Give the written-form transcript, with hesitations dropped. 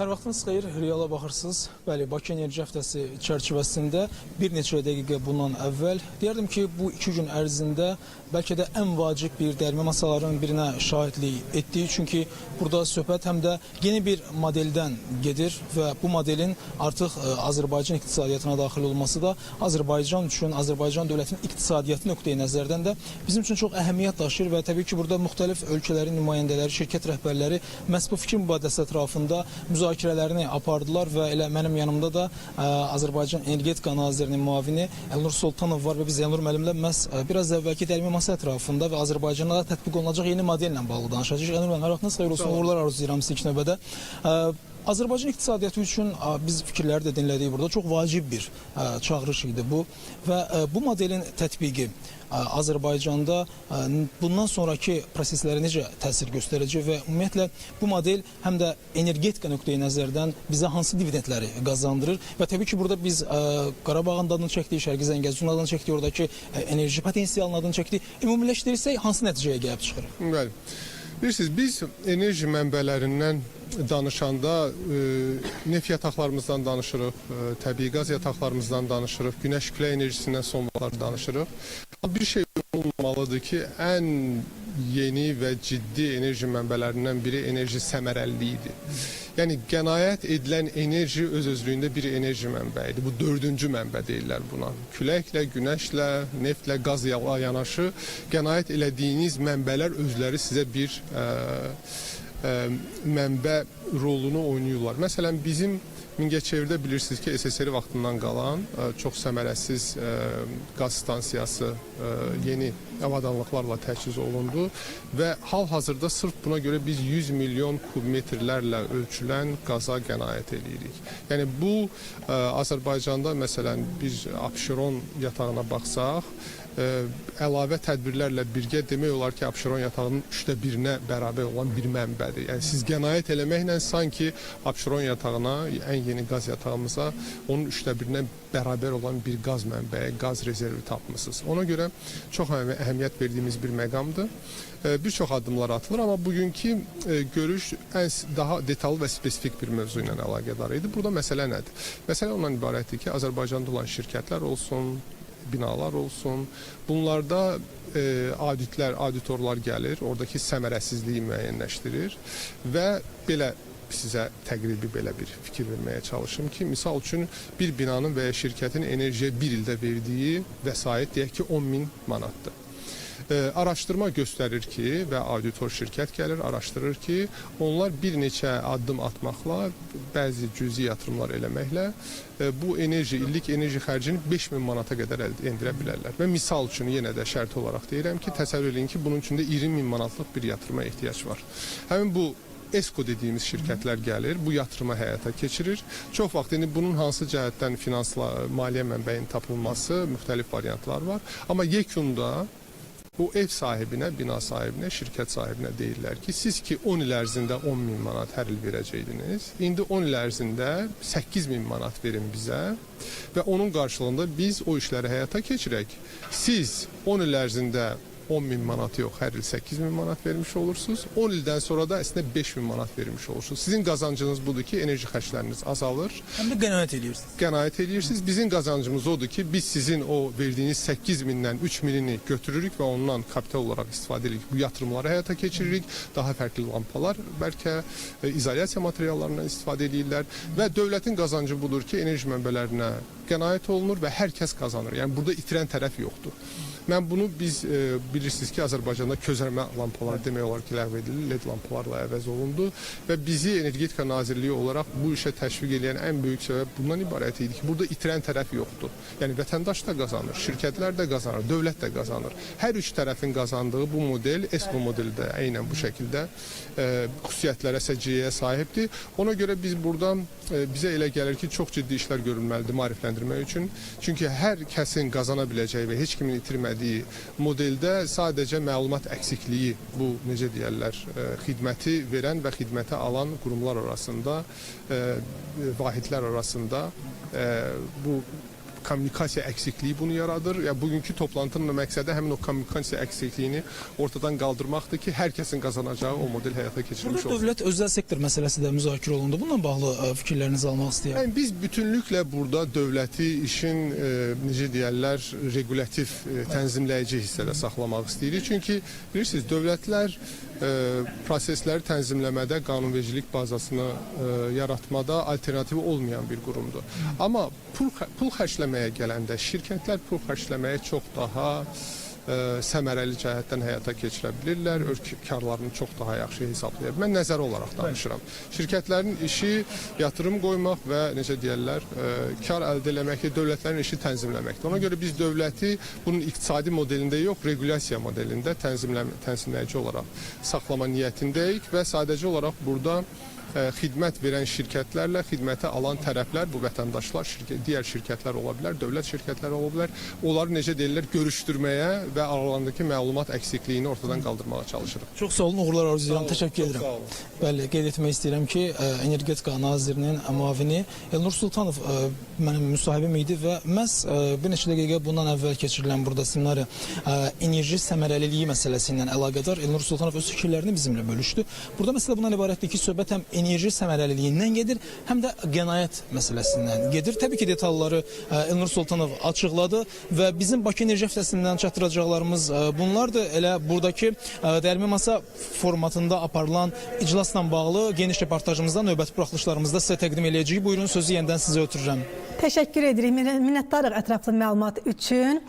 Hər vaxtınız xeyir, reala baxırsınız. Bəli, Bakı Enerji Həftəsi çərçivəsində bir neçə dəqiqə bundan əvvəl deyərdim ki, bu 2 gün ərzində bəlkə də ən vacib bir dərmə masalarının birinə şahidlik etdik. Çünki burada söhbət həm də yeni bir modeldən gedir və bu modelin artıq Azərbaycan iqtisadiyyatına daxil olması da Azərbaycan üçün, Azərbaycan dövlətinin iqtisadiyyatı nöqteyi nəzərdən də bizim üçün çox əhəmiyyət daşıyır və təbii ki, burada müxtəlif ölkələrin nümayəndələri, şirkət rəhbərləri məhz bu fikir mübadiləsisi ətrafında müzakirələrini apardılar və elə mənim yanımda da Azərbaycan Energetika Nazirinin müavini Elnur Sultanov var və biz Elnur müəllimlə məhz biraz əvvəlki dərmə masa ətrafında və Azərbaycanda da tətbiq olunacaq yeni modellə bağlı danışacağıq. Elnur müəllim, hər vaxtınız xeyir olsun, uğurlar arzulayıram sizə ilk növbədə. Azərbaycan iqtisadiyyatı üçün biz fikirləri də dinlədik burada. Çox vacib bir çağırış idi bu və bu modelin tətbiqi Azərbaycanda bundan sonraki proseslərə necə təsir göstərəcək və ümumiyyətlə bu model həm də energetika nöqteyi nəzərdən bizə hansı dividendləri qazandırır və təbii ki, burada biz Qarabağın adını çəkdik, Şərqi Zəngəzurun adını çəkdik, oradakı enerji potensialının adını çəkdik. Ümumiləşdirirsək hansı nəticəyə gəlib çıxır? Bəli. Bilirsiniz, biz enerji mənbələrindən danışanda neft yataqlarımızdan danışırıq, təbii qaz yataqlarımızdan danışırıq, günəş külə enerjisindən son vaxtlar danışırıq. Bir şey olmalıdır ki, ən yeni və ciddi enerji mənbələrindən biri enerji səmərəliliyidir. Yəni, qənaət edilən enerji öz-özlüyündə bir enerji mənbəyidir. Bu 4-cü mənbə deyirlər buna. Küləklə, günəşlə, neftlə, qazla yanaşı qənaət elədiyiniz mənbələr özləri sizə bir mənbə rolunu oynayırlar. Məsələn, bizim Mingəçevirdə bilirsiniz ki, SSR vaxtından qalan çox səmərəsiz qaz stansiyası yeni avadanlıqlarla təchiz olundu və hal-hazırda sırf buna görə biz 100 milyon kubmetrlərlə ölçülən qaza qənaət edirik. Yəni, bu Azərbaycanda, məsələn, biz Abşeron yatağına baxsaq, əlavə tədbirlərlə birgə demək olar ki, Abşeron yatağının 1/3-nə bərabər olan bir mənbədir. Yəni, siz qənaət eləməklə sanki Abşeron yatağına, ən yeni qaz yatağımıza onun 1/3-nə bərabər olan bir qaz mənbəyi, qaz rezervi tapmışsınız. Ona görə çox əhəmiyyət verdiyimiz bir məqamdır. Bir çox addımlar atılır, amma bugünkü görüş daha detallı və spesifik bir mövzu ilə əlaqədar idi. Burada məsələ nədir? Məsələ ondan ibarətdir ki, Azərbaycanda olan şirkətlər olsun, binalar olsun. Bunlarda auditorlar gəlir, oradakı səmərəsizliyi müəyyənləşdirir və belə sizə təqribi belə bir fikir verməyə çalışım ki, misal üçün bir binanın və ya şirkətin enerjiyə bir ildə verdiyi vəsait deyək ki, 10.000 manatdır. Araşdırma göstərir ki, və auditor şirkət gəlir, araşdırır ki, onlar bir neçə addım atmaqla, bəzi cüzi yatırımlar eləməklə bu illik enerji xərcini 5.000 manata qədər əldə endirə bilərlər. Və misal üçün yenə də şərt olaraq deyirəm ki, təsəvvür edin ki, bunun üçün də 20.000 manatlıq bir yatırıma ehtiyac var. Həmin bu ESCO dediyimiz şirkətlər gəlir, bu yatırımı həyata keçirir. Çox vaxt bunun hansı cəhətdən maliyyə mənbəyinin tapılması, müxtəlif variantlar var. Amma yekunda bu ev sahibinə, bina sahibinə, şirkət sahibinə deyirlər ki, siz ki 10 il ərzində 10.000 manat hər il verəcəydiniz, indi 10 il ərzində 8.000 manat verin bizə və onun qarşılığında biz o işləri həyata keçirək. Siz 10 il ərzində 10.000 manat yox, hər il 8.000 manat vermiş olursunuz. 10 ildən sonra da əslində 5.000 manat vermiş olursunuz. Sizin qazancınız budur ki, enerji xərcləriniz azalır. Həm də qənaət edirsiniz. Qənaət edirsiniz. Bizim qazancımız odur ki, biz sizin o verdiyiniz 8.000-dən 3.000-ini götürürük və ondan kapital olaraq istifadə edirik. Bu yatırımları həyata keçiririk. Daha fərqli lampalar, bəlkə izolyasiya materiallarından istifadə edirlər və dövlətin qazancı budur ki, enerji mənbələrinə qənaət olunur və hər kəs qazanır. Yəni, burada itirən tərəf yoxdur. Biz bilirsiniz ki, Azərbaycanda közərmə lampalar demək olar ki, ləğv edilir, LED lampalarla əvəz olundu və bizi Energetika Nazirliyi olaraq bu işə təşviq edən ən böyük səbəb bundan ibarət idi ki, burada itirən tərəf yoxdur. Yəni, vətəndaş da qazanır, şirkətlər də qazanır, dövlət də qazanır. Hər üç tərəfin qazandığı bu model, ESCO modeli də eynən bu şəkildə xüsusiyyətlərə, səciyyəyə sahibdir. Ona görə biz buradan bizə elə gəlir ki, çox ciddi işlər görülməlidir maarifləndirmək üçün. Çünki hər kəsin qazana biləcəyi və heç kimin itirmədiyi modeldə sadəcə məlumat əksikliyi, bu necə deyərlər, xidməti verən və xidməti alan qurumlar arasında, vahidlər arasında bu kommunikasiya əksikliyi bunu yaradır. Ya bugünkü toplantının məqsədi həmin o kommunikasiya əksikliyini ortadan qaldırmaqdır ki, hər kəsin qazanacağı o model həyata keçirilmiş Burada olsun. dövlət özəl sektor məsələsi də müzakirə olundu. Bununla bağlı fikirlərinizi almaq istəyirəm. Yəni biz bütünlüklə burada dövləti işin necə deyirlər, regulyativ tənzimləyici hissədə saxlamaq istəyirik. Çünki bilirsiniz, dövlətlər prosesləri tənzimləmədə, qanunvericilik bazasını yaratmada alternativi olmayan bir qurumdur. Amma pul xərcləməyə gələndə şirkətlər pul xərcləməyə çox daha səmərəli cəhətdən həyata keçirə bilirlər, karlarını çox daha yaxşı hesablaya bilirlər. Mən nəzəri olaraq danışıram. Şirkətlərin işi yatırım qoymaq və necə deyirlər, kar əldə eləməkdir, dövlətlərin işi tənzimləməkdir. Ona görə biz dövləti bunun iqtisadi modelində yox, regulyasiya modelində tənzimləyici olaraq saxlama niyyətindəyik və sadəcə olaraq burada xidmət verən şirkətlərlə xidməti alan tərəflər, bu vətəndaşlar, digər şirkətlər ola bilər, dövlət şirkətləri ola bilər. Onları necə deyirlər, görüşdürməyə və aralarındakı məlumat əksikliğini ortadan qaldırmağa çalışırıq. Çox sağ olun, uğurlar arzulayıram. Təşəkkür edirəm. Bəli, qeyd etmək istəyirəm ki, Energetika Nazirinin müavini Elnur Sultanov mənim müsahibim idi və məhz bir neçə dəqiqə bundan əvvəl keçirilən burada seminarı enerji səmərəliliyi məsələsi ilə əlaqədar Elnur Sultanov öz fikirlərini bizimlə bölüşdü. Burada məsələ bundan ibarətdir ki, söhbət həm enerji səmərəliliyindən gedir, həm də qənaət məsələsindən gedir. Təbii ki, detalları Elnur Sultanov açıqladı və bizim Bakı Enerji Həftəsindən çatdıracaqlarımız bunlardır. Elə buradakı dəyirmi masa formatında aparılan iclasla bağlı geniş reportajımızda növbəti buraxılışlarımızda sizə təqdim edəcəyik. Buyurun, sözü yenidən sizə ötürürəm. Təşəkkür edirik. Minnətdarıq ətraflı məlumat üçün.